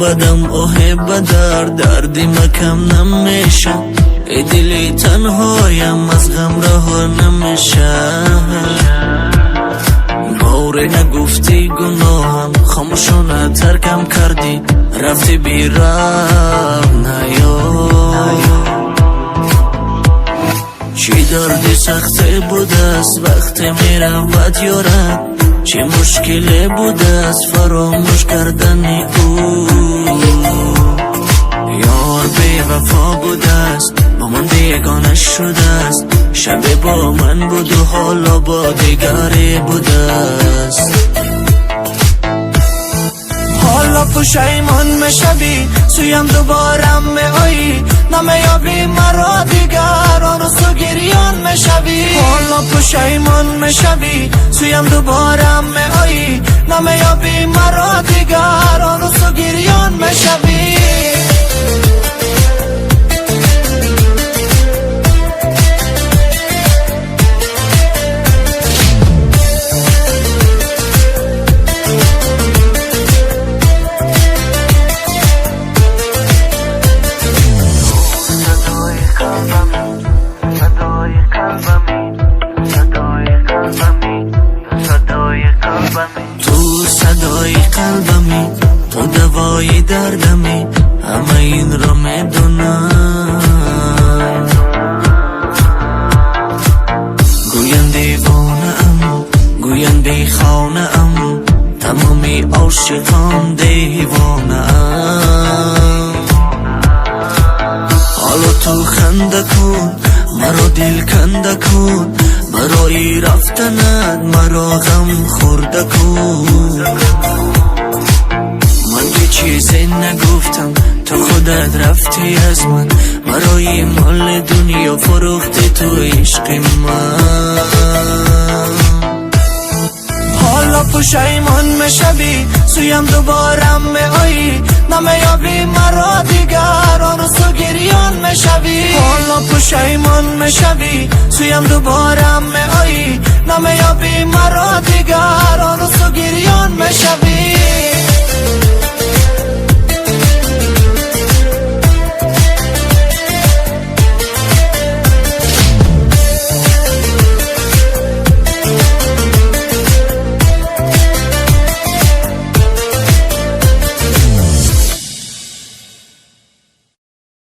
بدم اوه دردی مکم نمیشه، ای دلی تنهایم از غم رها نمیشه. باره نگفتی گناهم، خاموشانه ترکم کردی، رفتی بیرم نیا. چی دردی سخته بوده است وقتی میرود یارم، چه مشکلی بوده است فراموش کردن او. یار بی وفا بوده است با من بیگانه شده است، شب با من بود و حالا با دیگری بوده است. حالا پشیمان میشوی سویم دوباره میایی، نمیابی مرا دیگر آن روز تو گریان میشوی. حالا پشیمان میشوی سویم دوباره میایی، نمیابی مرا دیگر آن روز تو گریان میشوی. تو صدای قلبمی، تو دوای دردمی، همه این را میدونم. گوین دیوانه ام، گوین بی خانه ام، تمامی عاشقان دیوانه ام. حالا تو خنده کن مرا دل کنده کن، برای رفتنت مرا غم خورده کن. من که چیزی نگفتم تو خودت رفتی از من، برای مال دنیا فروختی تو عشق من. حالا پشیمان میشوی سویم دوباره میایی، نمیابی مرا دیگر آن روز تو گریان میشوی. حالا پشیمان میشوی سویم دوباره میایی، نمیابی مرا دیگر آن روز تو گریان میشوی.